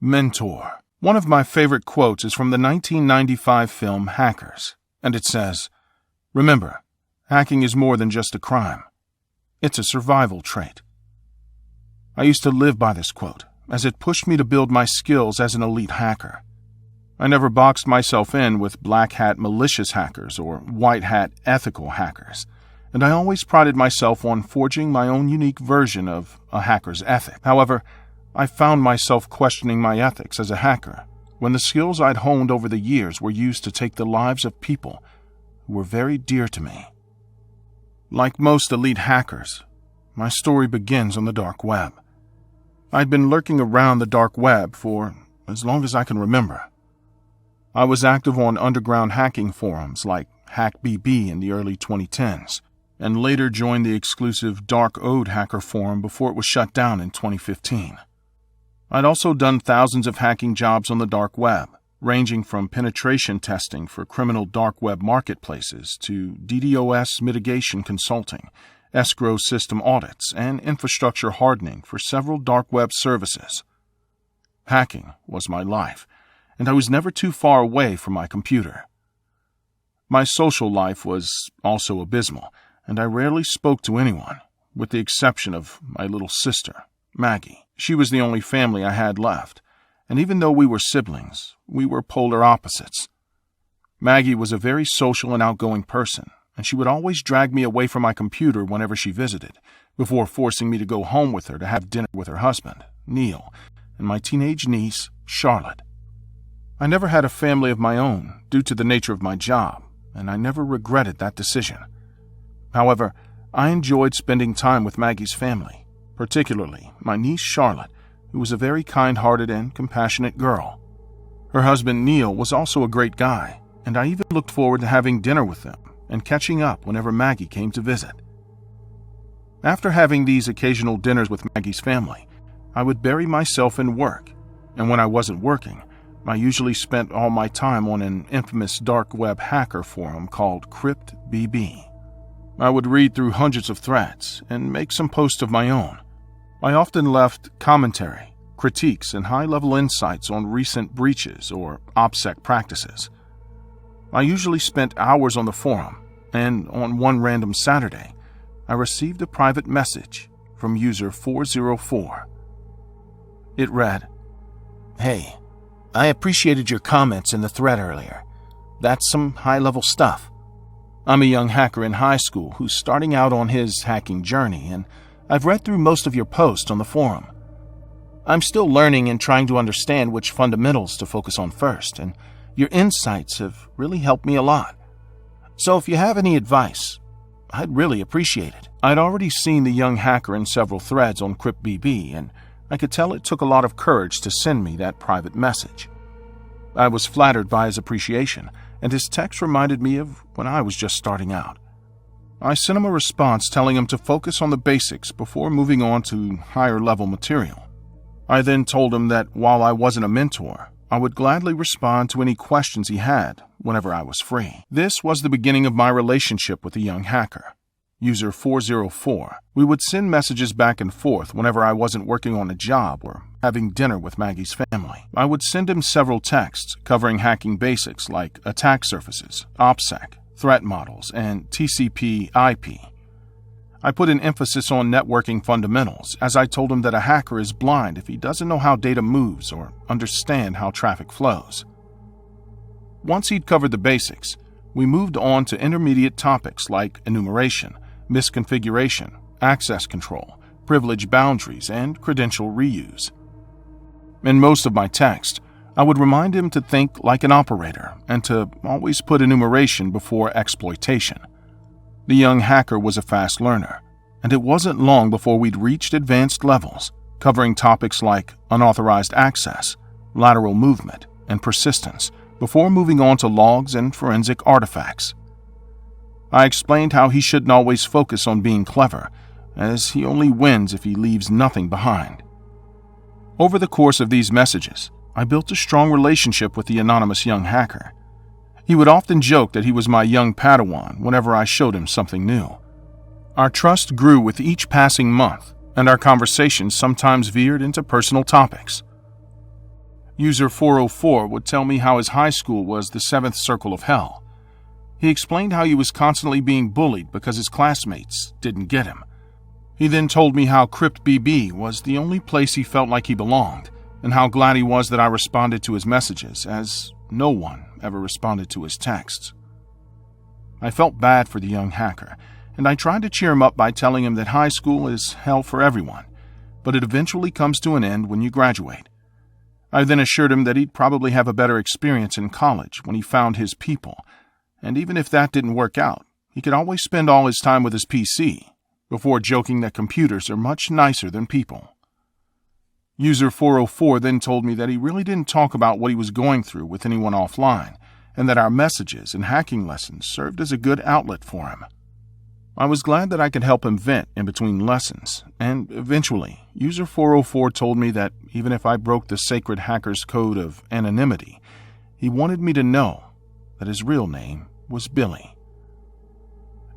Mentor. One of my favorite quotes is from the 1995 film Hackers, and it says, "Remember, hacking is more than just a crime. It's a survival trait." I used to live by this quote, as it pushed me to build my skills as an elite hacker. I never boxed myself in with black hat malicious hackers or white hat ethical hackers, and I always prided myself on forging my own unique version of a hacker's ethic. However, I found myself questioning my ethics as a hacker when the skills I'd honed over the years were used to take the lives of people who were very dear to me. Like most elite hackers, my story begins on the dark web. I'd been lurking around the dark web for as long as I can remember. I was active on underground hacking forums like HackBB in the early 2010s, and later joined the exclusive Dark Ode hacker forum before it was shut down in 2015. I'd also done thousands of hacking jobs on the dark web, ranging from penetration testing for criminal dark web marketplaces to DDoS mitigation consulting, escrow system audits, and infrastructure hardening for several dark web services. Hacking was my life, and I was never too far away from my computer. My social life was also abysmal, and I rarely spoke to anyone, with the exception of my little sister, Maggie. She was the only family I had left, and even though we were siblings, we were polar opposites. Maggie was a very social and outgoing person, and she would always drag me away from my computer whenever she visited, before forcing me to go home with her to have dinner with her husband, Neil, and my teenage niece, Charlotte. I never had a family of my own due to the nature of my job, and I never regretted that decision. However, I enjoyed spending time with Maggie's family, particularly my niece Charlotte, who was a very kind-hearted and compassionate girl. Her husband Neil was also a great guy, and I even looked forward to having dinner with them and catching up whenever Maggie came to visit. After having these occasional dinners with Maggie's family, I would bury myself in work, and when I wasn't working, I usually spent all my time on an infamous dark web hacker forum called CryptBB. I would read through hundreds of threads and make some posts of my own. I often left commentary, critiques, and high-level insights on recent breaches or OPSEC practices. I usually spent hours on the forum, and on one random Saturday, I received a private message from user 404. It read, "Hey, I appreciated your comments in the thread earlier. That's some high-level stuff. I'm a young hacker in high school who's starting out on his hacking journey, and I've read through most of your posts on the forum. I'm still learning and trying to understand which fundamentals to focus on first, and your insights have really helped me a lot. So if you have any advice, I'd really appreciate it." I'd already seen the young hacker in several threads on CryptBB, and I could tell it took a lot of courage to send me that private message. I was flattered by his appreciation, and his text reminded me of when I was just starting out. I sent him a response telling him to focus on the basics before moving on to higher-level material. I then told him that while I wasn't a mentor, I would gladly respond to any questions he had whenever I was free. This was the beginning of my relationship with the young hacker, user 404. We would send messages back and forth whenever I wasn't working on a job or having dinner with Maggie's family. I would send him several texts covering hacking basics like attack surfaces, OPSEC, threat models, and TCP/IP. I put an emphasis on networking fundamentals, as I told him that a hacker is blind if he doesn't know how data moves or understand how traffic flows. Once he'd covered the basics, we moved on to intermediate topics like enumeration, misconfiguration, access control, privilege boundaries, and credential reuse. In most of my text, I would remind him to think like an operator and to always put enumeration before exploitation. The young hacker was a fast learner, and it wasn't long before we'd reached advanced levels, covering topics like unauthorized access, lateral movement, and persistence, before moving on to logs and forensic artifacts. I explained how he shouldn't always focus on being clever, as he only wins if he leaves nothing behind. Over the course of these messages, I built a strong relationship with the anonymous young hacker. He would often joke that he was my young Padawan whenever I showed him something new. Our trust grew with each passing month, and our conversations sometimes veered into personal topics. User 404 would tell me how his high school was the seventh circle of hell. He explained how he was constantly being bullied because his classmates didn't get him. He then told me how Crypt BB was the only place he felt like he belonged, and how glad he was that I responded to his messages, as no one ever responded to his texts. I felt bad for the young hacker, and I tried to cheer him up by telling him that high school is hell for everyone, but it eventually comes to an end when you graduate. I then assured him that he'd probably have a better experience in college when he found his people, and even if that didn't work out, he could always spend all his time with his PC, before joking that computers are much nicer than people. User 404 then told me that he really didn't talk about what he was going through with anyone offline, and that our messages and hacking lessons served as a good outlet for him. I was glad that I could help him vent in between lessons, and eventually, User 404 told me that even if I broke the sacred hacker's code of anonymity, he wanted me to know that his real name was Billy.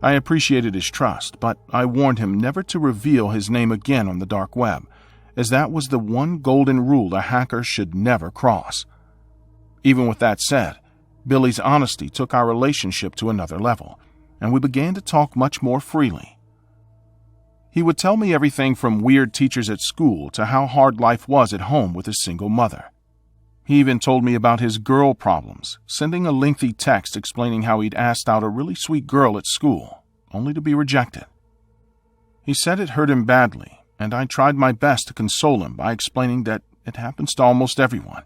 I appreciated his trust, but I warned him never to reveal his name again on the dark web, as that was the one golden rule a hacker should never cross. Even with that said, Billy's honesty took our relationship to another level, and we began to talk much more freely. He would tell me everything from weird teachers at school to how hard life was at home with his single mother. He even told me about his girl problems, sending a lengthy text explaining how he'd asked out a really sweet girl at school, only to be rejected. He said it hurt him badly, and I tried my best to console him by explaining that it happens to almost everyone,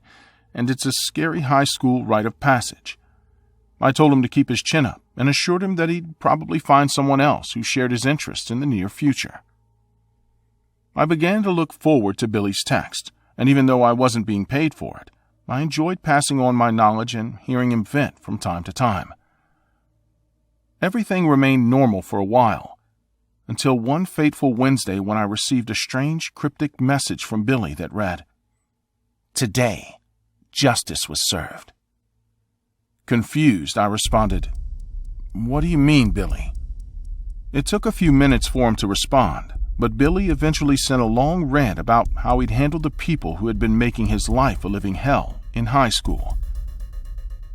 and it's a scary high school rite of passage. I told him to keep his chin up and assured him that he'd probably find someone else who shared his interests in the near future. I began to look forward to Billy's text, and even though I wasn't being paid for it, I enjoyed passing on my knowledge and hearing him vent from time to time. Everything remained normal for a while, until one fateful Wednesday when I received a strange, cryptic message from Billy that read, "Today, justice was served." Confused, I responded, "What do you mean, Billy?" It took a few minutes for him to respond, but Billy eventually sent a long rant about how he'd handled the people who had been making his life a living hell in high school.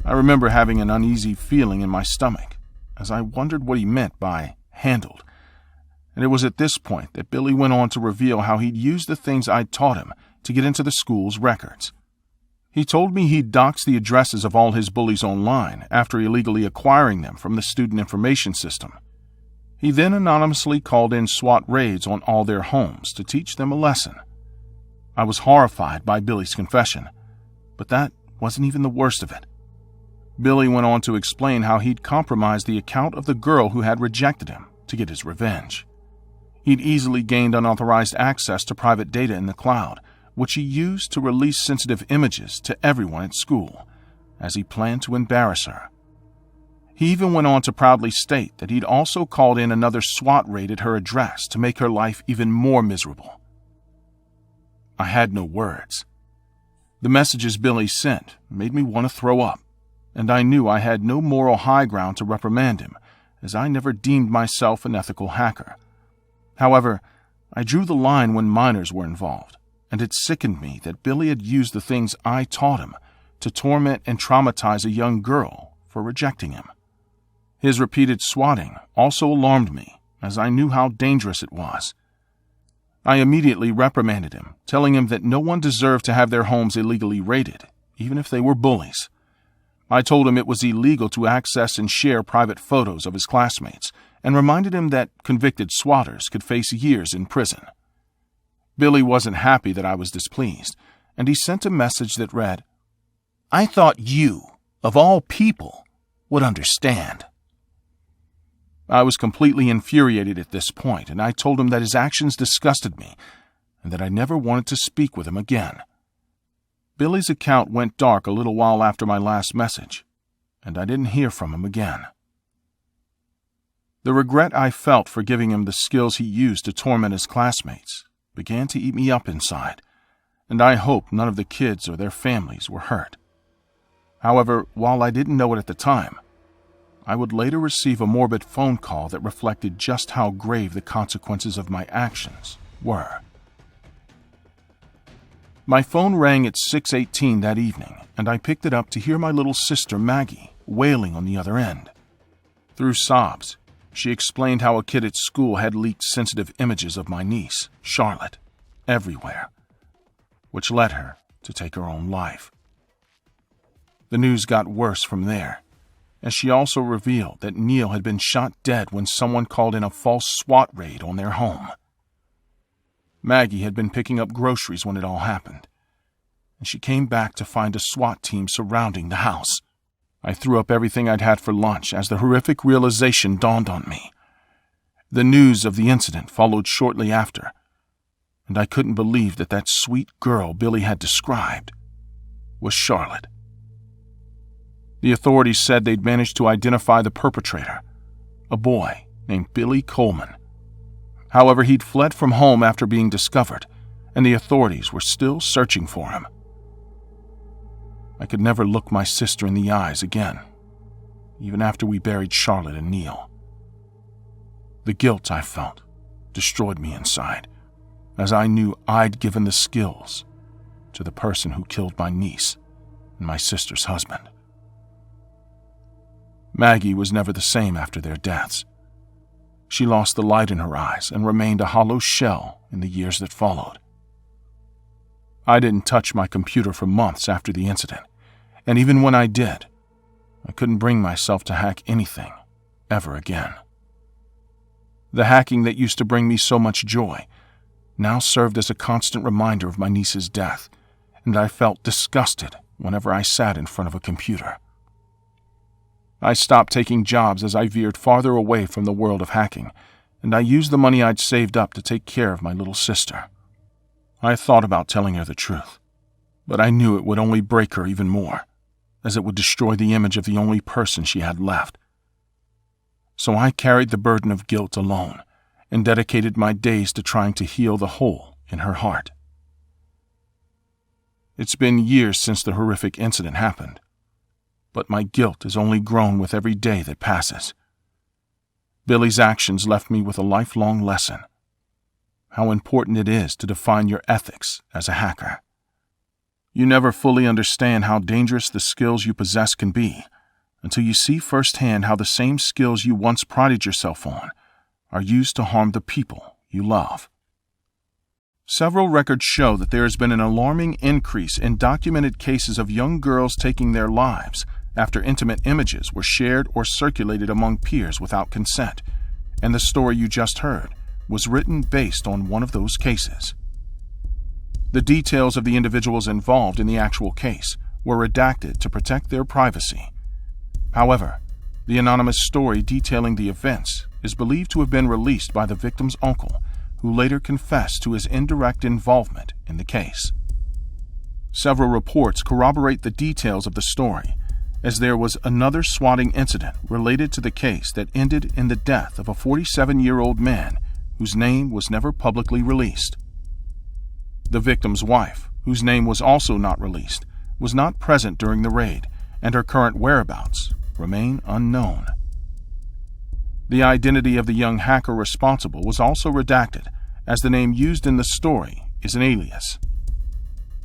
I remember having an uneasy feeling in my stomach, as I wondered what he meant by handled, and it was at this point that Billy went on to reveal how he'd used the things I'd taught him to get into the school's records. He told me he'd doxed the addresses of all his bullies online after illegally acquiring them from the student information system. He then anonymously called in SWAT raids on all their homes to teach them a lesson. I was horrified by Billy's confession, but that wasn't even the worst of it. Billy went on to explain how he'd compromised the account of the girl who had rejected him to get his revenge. He'd easily gained unauthorized access to private data in the cloud, which he used to release sensitive images to everyone at school, as he planned to embarrass her. He even went on to proudly state that he'd also called in another SWAT raid at her address to make her life even more miserable. I had no words. The messages Billy sent made me want to throw up, and I knew I had no moral high ground to reprimand him, as I never deemed myself an ethical hacker. However, I drew the line when minors were involved, and it sickened me that Billy had used the things I taught him to torment and traumatize a young girl for rejecting him. His repeated swatting also alarmed me, as I knew how dangerous it was. I immediately reprimanded him, telling him that no one deserved to have their homes illegally raided, even if they were bullies. I told him it was illegal to access and share private photos of his classmates, and reminded him that convicted swatters could face years in prison. Billy wasn't happy that I was displeased, and he sent a message that read, "I thought you, of all people, would understand." I was completely infuriated at this point, and I told him that his actions disgusted me, and that I never wanted to speak with him again. Billy's account went dark a little while after my last message, and I didn't hear from him again. The regret I felt for giving him the skills he used to torment his classmates began to eat me up inside, and I hoped none of the kids or their families were hurt. However, while I didn't know it at the time, I would later receive a morbid phone call that reflected just how grave the consequences of my actions were. My phone rang at 6:18 that evening, and I picked it up to hear my little sister Maggie wailing on the other end. Through sobs, she explained how a kid at school had leaked sensitive images of my niece, Charlotte, everywhere, which led her to take her own life. The news got worse from there, as she also revealed that Neil had been shot dead when someone called in a false SWAT raid on their home. Maggie had been picking up groceries when it all happened, and she came back to find a SWAT team surrounding the house. I threw up everything I'd had for lunch as the horrific realization dawned on me. The news of the incident followed shortly after, and I couldn't believe that that sweet girl Billy had described was Charlotte. The authorities said they'd managed to identify the perpetrator, a boy named Billy Coleman. However, he'd fled from home after being discovered, and the authorities were still searching for him. I could never look my sister in the eyes again, even after we buried Charlotte and Neil. The guilt I felt destroyed me inside, as I knew I'd given the skills to the person who killed my niece and my sister's husband. Maggie was never the same after their deaths. She lost the light in her eyes and remained a hollow shell in the years that followed. I didn't touch my computer for months after the incident, and even when I did, I couldn't bring myself to hack anything ever again. The hacking that used to bring me so much joy now served as a constant reminder of my niece's death, and I felt disgusted whenever I sat in front of a computer. I stopped taking jobs as I veered farther away from the world of hacking, and I used the money I'd saved up to take care of my little sister. I thought about telling her the truth, but I knew it would only break her even more, as it would destroy the image of the only person she had left. So I carried the burden of guilt alone and dedicated my days to trying to heal the hole in her heart. It's been years since the horrific incident happened, but my guilt has only grown with every day that passes. Billy's actions left me with a lifelong lesson: how important it is to define your ethics as a hacker. You never fully understand how dangerous the skills you possess can be until you see firsthand how the same skills you once prided yourself on are used to harm the people you love. Several records show that there has been an alarming increase in documented cases of young girls taking their lives after intimate images were shared or circulated among peers without consent, and the story you just heard was written based on one of those cases. The details of the individuals involved in the actual case were redacted to protect their privacy. However, the anonymous story detailing the events is believed to have been released by the victim's uncle, who later confessed to his indirect involvement in the case. Several reports corroborate the details of the story, as there was another swatting incident related to the case that ended in the death of a 47-year-old man whose name was never publicly released. The victim's wife, whose name was also not released, was not present during the raid, and her current whereabouts remain unknown. The identity of the young hacker responsible was also redacted, as the name used in the story is an alias.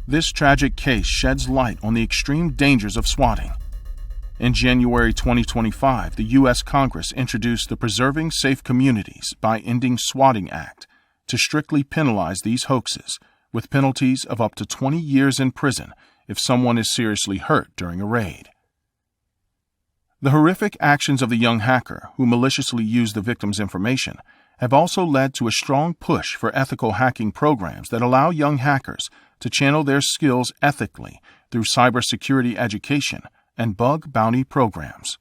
This tragic case sheds light on the extreme dangers of swatting. In January 2025, the U.S. Congress introduced the Preserving Safe Communities by Ending Swatting Act to strictly penalize these hoaxes, with penalties of up to 20 years in prison if someone is seriously hurt during a raid. The horrific actions of the young hacker who maliciously used the victim's information have also led to a strong push for ethical hacking programs that allow young hackers to channel their skills ethically through cybersecurity education and bug bounty programs.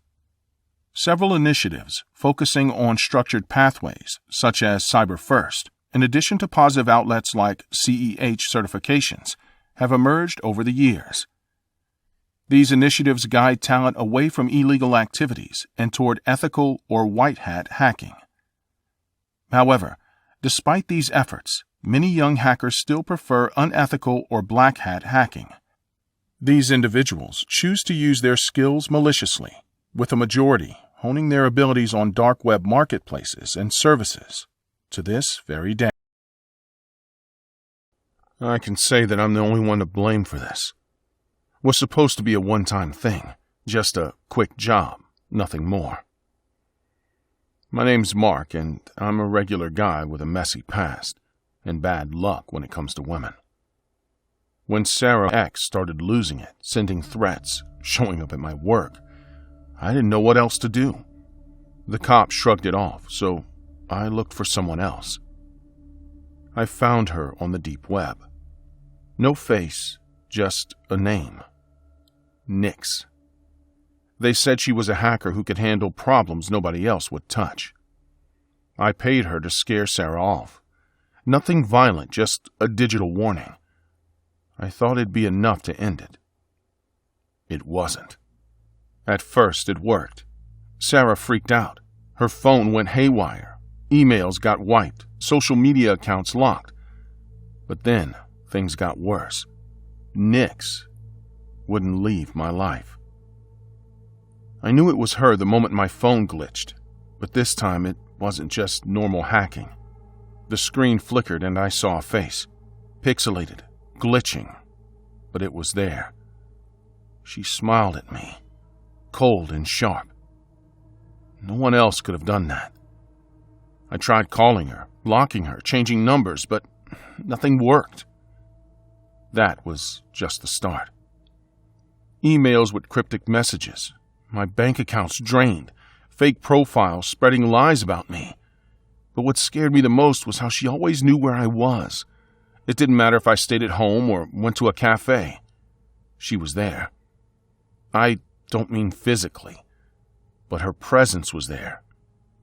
Several initiatives focusing on structured pathways, such as Cyber First, in addition to positive outlets like CEH certifications, have emerged over the years. These initiatives guide talent away from illegal activities and toward ethical or white hat hacking. However, despite these efforts, many young hackers still prefer unethical or black hat hacking. These individuals choose to use their skills maliciously, with a majority honing their abilities on dark web marketplaces and services to this very day. I can say that I'm the only one to blame for this. It was supposed to be a one-time thing, just a quick job, nothing more. My name's Mark, and I'm a regular guy with a messy past and bad luck when it comes to women. When Sarah X started losing it, sending threats, showing up at my work, I didn't know what else to do. The cops shrugged it off, so I looked for someone else. I found her on the deep web. No face, just a name. Nix. They said she was a hacker who could handle problems nobody else would touch. I paid her to scare Sarah off. Nothing violent, just a digital warning. I thought it'd be enough to end it. It wasn't. At first, it worked. Sarah freaked out. Her phone went haywire. Emails got wiped. Social media accounts locked. But then, things got worse. Nix wouldn't leave my life. I knew it was her the moment my phone glitched, but this time it wasn't just normal hacking. The screen flickered and I saw a face. Pixelated, glitching, but it was there. She smiled at me, cold and sharp. No one else could have done that. I tried calling her, blocking her, changing numbers, but nothing worked. That was just the start. Emails with cryptic messages, my bank accounts drained, fake profiles spreading lies about me. But what scared me the most was how she always knew where I was. It didn't matter if I stayed at home or went to a cafe. She was there. I don't mean physically, but her presence was there,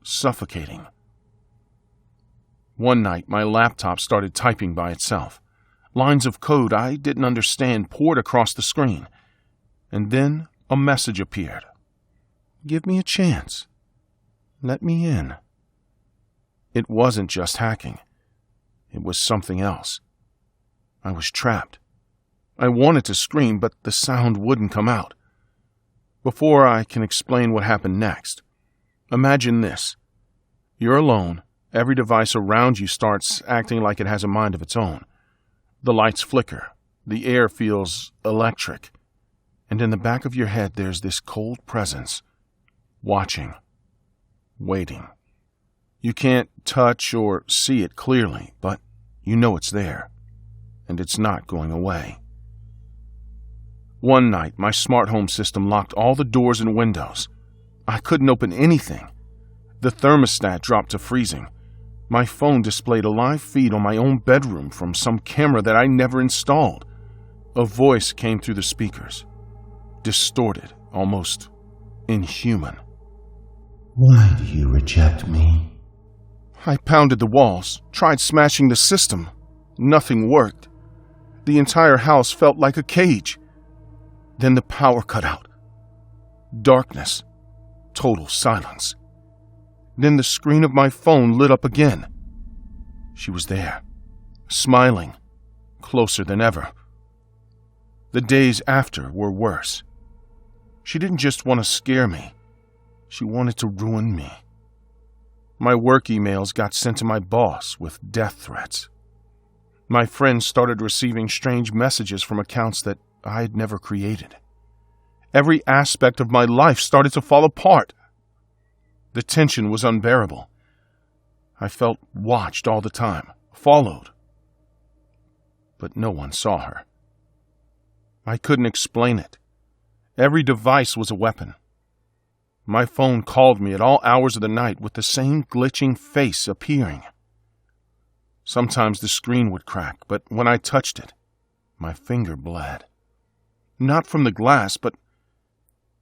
suffocating. One night, my laptop started typing by itself. Lines of code I didn't understand poured across the screen. And then a message appeared. Give me a chance. Let me in. It wasn't just hacking. It was something else. I was trapped. I wanted to scream, but the sound wouldn't come out. Before I can explain what happened next, imagine this. You're alone. Every device around you starts acting like it has a mind of its own. The lights flicker. The air feels electric. And in the back of your head, there's this cold presence, watching, waiting. You can't touch or see it clearly, but you know it's there, and it's not going away. One night, my smart home system locked all the doors and windows. I couldn't open anything. The thermostat dropped to freezing. My phone displayed a live feed on my own bedroom from some camera that I never installed. A voice came through the speakers. Distorted, almost inhuman. Why do you reject me? I pounded the walls, tried smashing the system. Nothing worked. The entire house felt like a cage. Then the power cut out. Darkness. Total silence. Then the screen of my phone lit up again. She was there, smiling, closer than ever. The days after were worse. She didn't just want to scare me. She wanted to ruin me. My work emails got sent to my boss with death threats. My friends started receiving strange messages from accounts that I had never created. Every aspect of my life started to fall apart. The tension was unbearable. I felt watched all the time, followed. But no one saw her. I couldn't explain it. Every device was a weapon. My phone called me at all hours of the night with the same glitching face appearing. Sometimes the screen would crack, but when I touched it, my finger bled. Not from the glass, but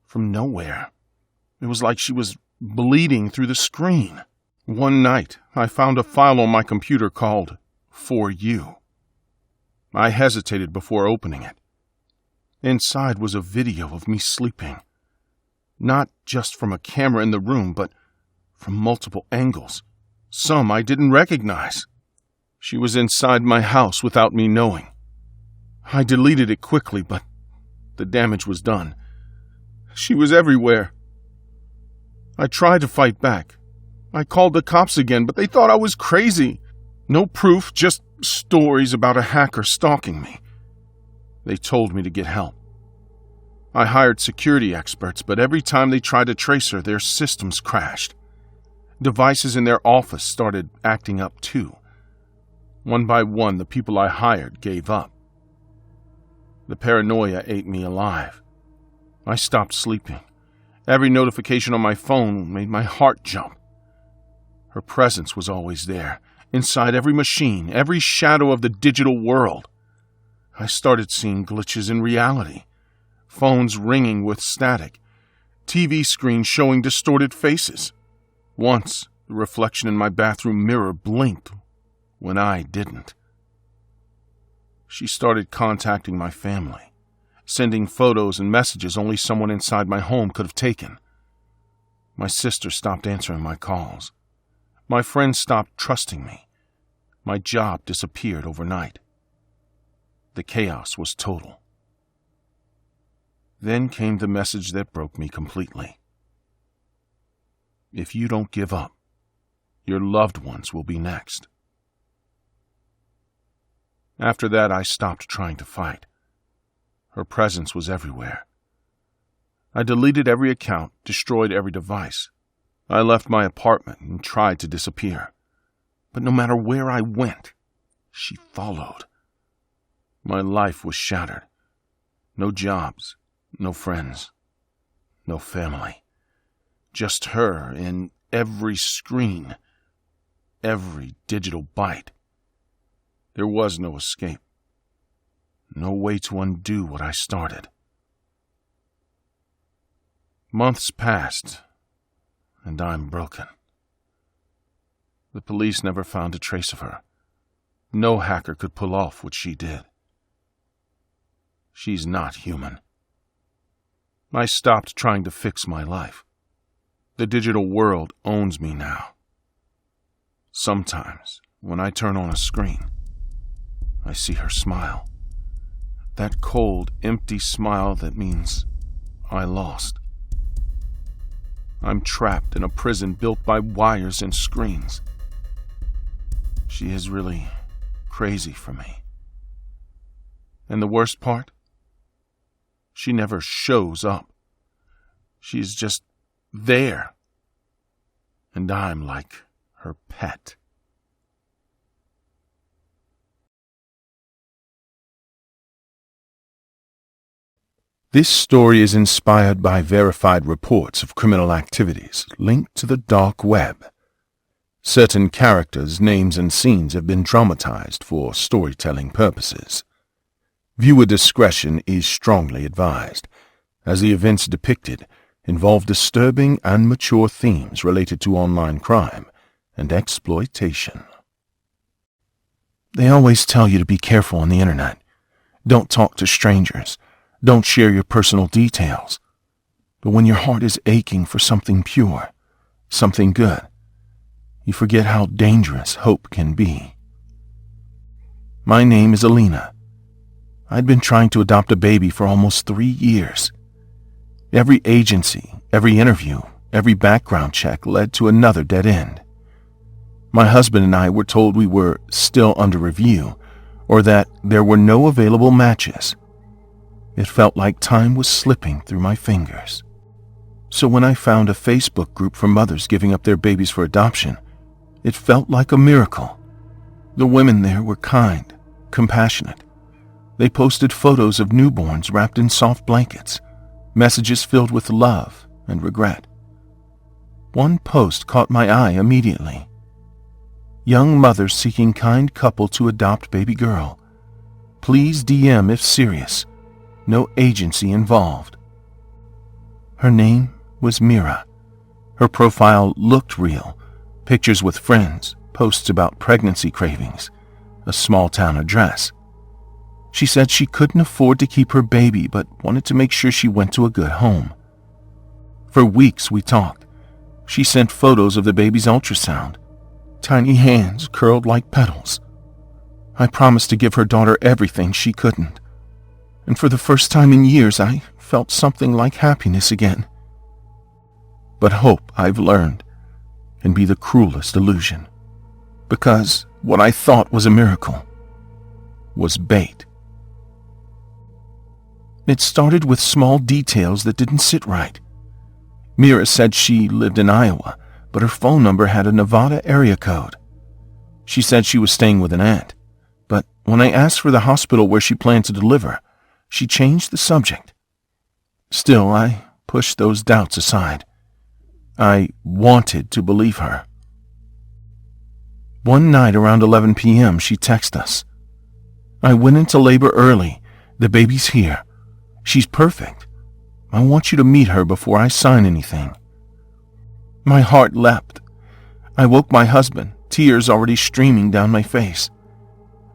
from nowhere. It was like she was bleeding through the screen. One night, I found a file on my computer called For You. I hesitated before opening it. Inside was a video of me sleeping. Not just from a camera in the room, but from multiple angles. Some I didn't recognize. She was inside my house without me knowing. I deleted it quickly, but the damage was done. She was everywhere. I tried to fight back. I called the cops again, but they thought I was crazy. No proof, just stories about a hacker stalking me. They told me to get help. I hired security experts, but every time they tried to trace her, their systems crashed. Devices in their office started acting up too. One by one, the people I hired gave up. The paranoia ate me alive. I stopped sleeping. Every notification on my phone made my heart jump. Her presence was always there, inside every machine, every shadow of the digital world. I started seeing glitches in reality. Phones ringing with static. TV screens showing distorted faces. Once, the reflection in my bathroom mirror blinked when I didn't. She started contacting my family, sending photos and messages only someone inside my home could have taken. My sister stopped answering my calls. My friends stopped trusting me. My job disappeared overnight. The chaos was total. Then came the message that broke me completely. If you don't give up, your loved ones will be next. After that, I stopped trying to fight. Her presence was everywhere. I deleted every account, destroyed every device. I left my apartment and tried to disappear. But no matter where I went, she followed. My life was shattered. No jobs, no friends, no family. Just her in every screen, every digital bite. There was no escape. No way to undo what I started. Months passed, and I'm broken. The police never found a trace of her. No hacker could pull off what she did. She's not human. I stopped trying to fix my life. The digital world owns me now. Sometimes, when I turn on a screen, I see her smile. That cold, empty smile that means I lost. I'm trapped in a prison built by wires and screens. She is really crazy for me. And the worst part? She never shows up. She's just there. And I'm like her pet. This story is inspired by verified reports of criminal activities linked to the dark web. Certain characters, names, and scenes have been dramatized for storytelling purposes. Viewer discretion is strongly advised, as the events depicted involve disturbing and mature themes related to online crime and exploitation. They always tell you to be careful on the internet. Don't talk to strangers. Don't share your personal details. But when your heart is aching for something pure, something good, you forget how dangerous hope can be. My name is Alina. I'd been trying to adopt a baby for almost 3 years. Every agency, every interview, every background check led to another dead end. My husband and I were told we were still under review, or that there were no available matches. It felt like time was slipping through my fingers. So when I found a Facebook group for mothers giving up their babies for adoption, it felt like a miracle. The women there were kind, compassionate. They posted photos of newborns wrapped in soft blankets, messages filled with love and regret. One post caught my eye immediately. Young mothers seeking kind couple to adopt baby girl. Please DM if serious. No agency involved. Her name was Mira. Her profile looked real. Pictures with friends, posts about pregnancy cravings, a small-town address. She said she couldn't afford to keep her baby but wanted to make sure she went to a good home. For weeks we talked. She sent photos of the baby's ultrasound. Tiny hands curled like petals. I promised to give her daughter everything she couldn't. And for the first time in years, I felt something like happiness again. But hope, I've learned, can be the cruelest illusion. Because what I thought was a miracle was bait. It started with small details that didn't sit right. Mira said she lived in Iowa, but her phone number had a Nevada area code. She said she was staying with an aunt, but when I asked for the hospital where she planned to deliver, she changed the subject. Still, I pushed those doubts aside. I wanted to believe her. One night around 11 p.m., she texted us. "I went into labor early. The baby's here. She's perfect. I want you to meet her before I sign anything." My heart leapt. I woke my husband, tears already streaming down my face.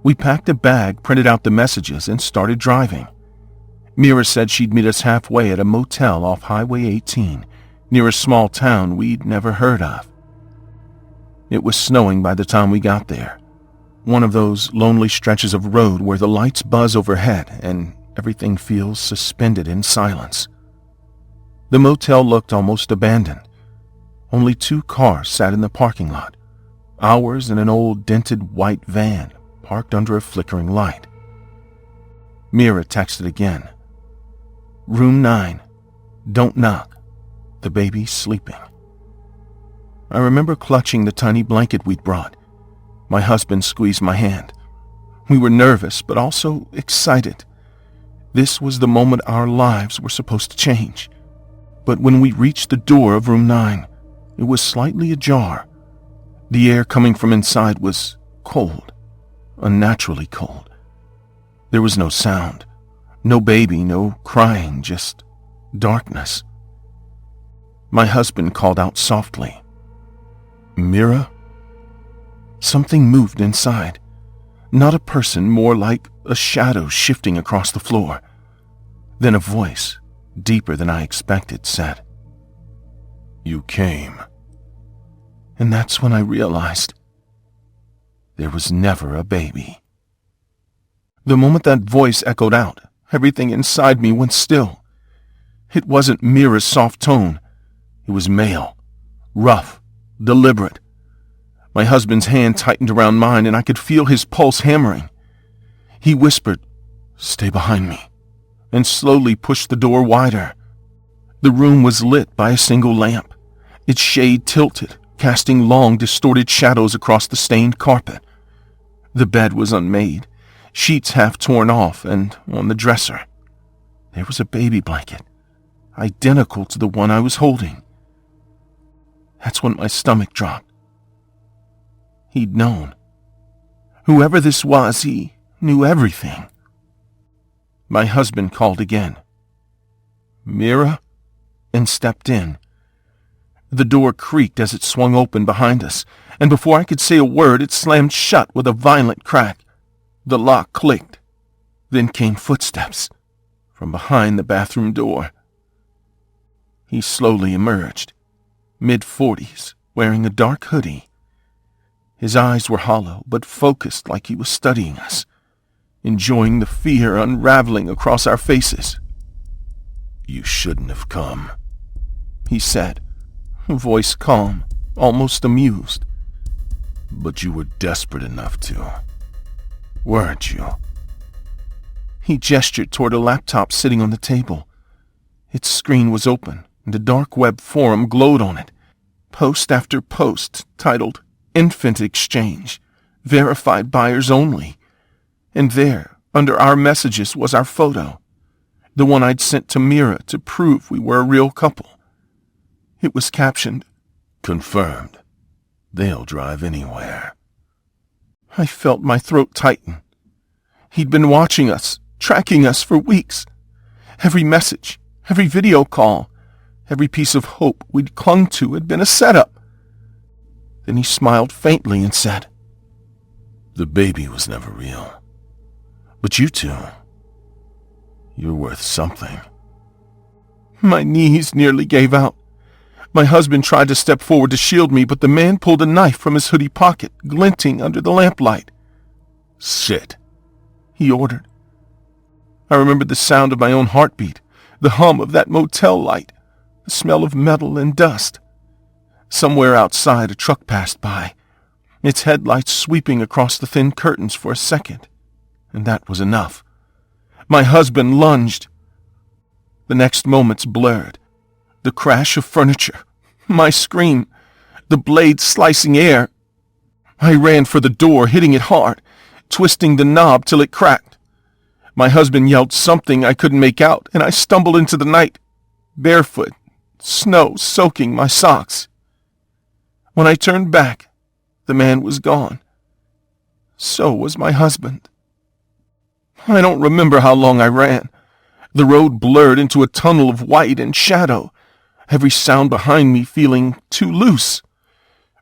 We packed a bag, printed out the messages, and started driving. Mira said she'd meet us halfway at a motel off Highway 18, near a small town we'd never heard of. It was snowing by the time we got there. One of those lonely stretches of road where the lights buzz overhead and everything feels suspended in silence. The motel looked almost abandoned. Only 2 cars sat in the parking lot, ours and an old dented white van parked under a flickering light. Mira texted again. "Room 9. Don't knock. The baby's sleeping." I remember clutching the tiny blanket we'd brought. My husband squeezed my hand. We were nervous, but also excited. This was the moment our lives were supposed to change. But when we reached the door of room 9, it was slightly ajar. The air coming from inside was cold, unnaturally cold. There was no sound, no baby, no crying, just darkness. My husband called out softly, "Mira?" Something moved inside. Not a person, more like a shadow shifting across the floor. Then a voice, deeper than I expected, said, "You came." And that's when I realized there was never a baby. The moment that voice echoed out, everything inside me went still. It wasn't Mira's soft tone. It was male, rough, deliberate. My husband's hand tightened around mine, and I could feel his pulse hammering. He whispered, "Stay behind me," and slowly pushed the door wider. The room was lit by a single lamp, its shade tilted, casting long, distorted shadows across the stained carpet. The bed was unmade, sheets half torn off, and on the dresser, there was a baby blanket, identical to the one I was holding. That's when my stomach dropped. He'd known. Whoever this was, he knew everything. My husband called again, "Mira?" and stepped in. The door creaked as it swung open behind us, and before I could say a word, it slammed shut with a violent crack. The lock clicked. Then came footsteps from behind the bathroom door. He slowly emerged, mid-40s, wearing a dark hoodie. His eyes were hollow, but focused like he was studying us, enjoying the fear unraveling across our faces. "You shouldn't have come," he said, voice calm, almost amused. "But you were desperate enough to, weren't you?" He gestured toward a laptop sitting on the table. Its screen was open, and a dark web forum glowed on it. Post after post titled "Infant Exchange, Verified Buyers Only." And there, under our messages, was our photo, the one I'd sent to Mira to prove we were a real couple. It was captioned, "Confirmed. They'll drive anywhere." I felt my throat tighten. He'd been watching us, tracking us for weeks. Every message, every video call, every piece of hope we'd clung to had been a setup. Then he smiled faintly and said, "The baby was never real. But you two, you're worth something." My knees nearly gave out. My husband tried to step forward to shield me, but the man pulled a knife from his hoodie pocket, glinting under the lamplight. "Sit," he ordered. I remembered the sound of my own heartbeat, the hum of that motel light, the smell of metal and dust. Somewhere outside, a truck passed by, its headlights sweeping across the thin curtains for a second, and that was enough. My husband lunged. The next moments blurred. The crash of furniture, my scream, the blade slicing air. I ran for the door, hitting it hard, twisting the knob till it cracked. My husband yelled something I couldn't make out, and I stumbled into the night, barefoot, snow soaking my socks. When I turned back, the man was gone. So was my husband. I don't remember how long I ran. The road blurred into a tunnel of white and shadow, every sound behind me feeling too loose.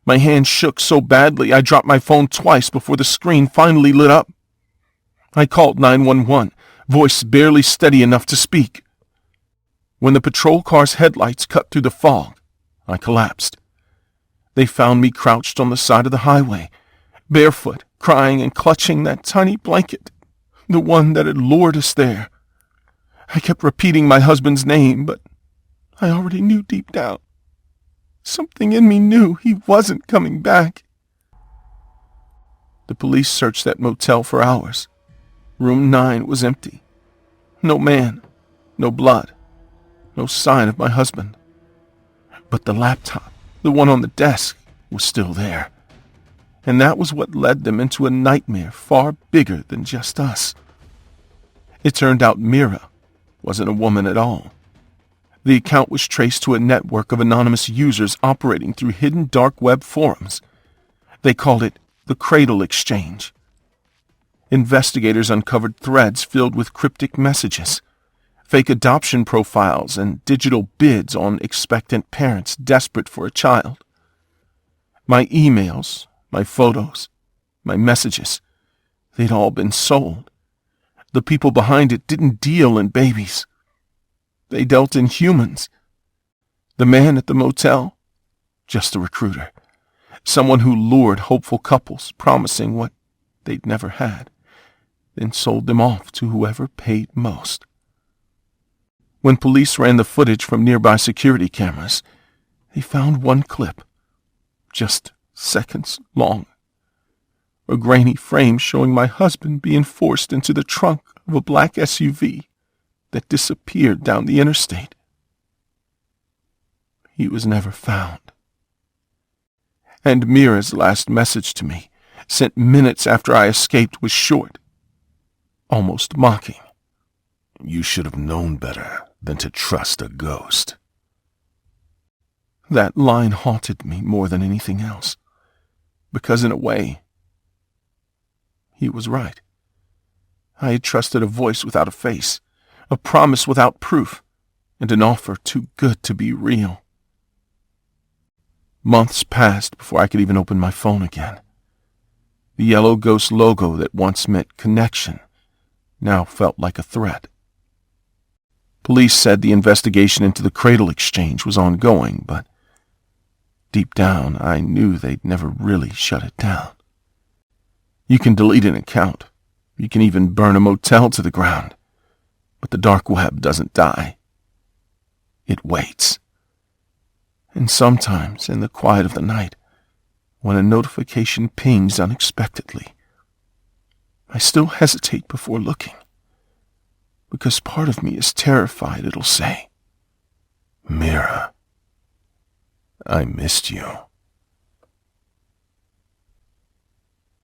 My hand shook so badly I dropped my phone twice before the screen finally lit up. I called 911, voice barely steady enough to speak. When the patrol car's headlights cut through the fog, I collapsed. They found me crouched on the side of the highway, barefoot, crying and clutching that tiny blanket, the one that had lured us there. I kept repeating my husband's name, but I already knew deep down. Something in me knew he wasn't coming back. The police searched that motel for hours. Room 9 was empty. No man, no blood, no sign of my husband. But the laptop, the one on the desk, was still there. And that was what led them into a nightmare far bigger than just us. It turned out Mira wasn't a woman at all. The account was traced to a network of anonymous users operating through hidden dark web forums. They called it the Cradle Exchange. Investigators uncovered threads filled with cryptic messages, fake adoption profiles, and digital bids on expectant parents desperate for a child. My emails, my photos, my messages, they'd all been sold. The people behind it didn't deal in babies. They dealt in humans. The man at the motel, just a recruiter, someone who lured hopeful couples, promising what they'd never had, then sold them off to whoever paid most. When police ran the footage from nearby security cameras, they found one clip, just seconds long. A grainy frame showing my husband being forced into the trunk of a black SUV that disappeared down the interstate. He was never found. And Mira's last message to me, sent minutes after I escaped, was short, almost mocking. You should have known better than to trust a ghost. That line haunted me more than anything else, because in a way, he was right. I had trusted a voice without a face, a promise without proof, and an offer too good to be real. Months passed before I could even open my phone again. The yellow ghost logo that once meant connection now felt like a threat. Police said the investigation into the Cradle Exchange was ongoing, but deep down I knew they'd never really shut it down. You can delete an account. You can even burn a motel to the ground. But the dark web doesn't die. It waits. And sometimes, in the quiet of the night, when a notification pings unexpectedly, I still hesitate before looking, because part of me is terrified it'll say, Mira, I missed you.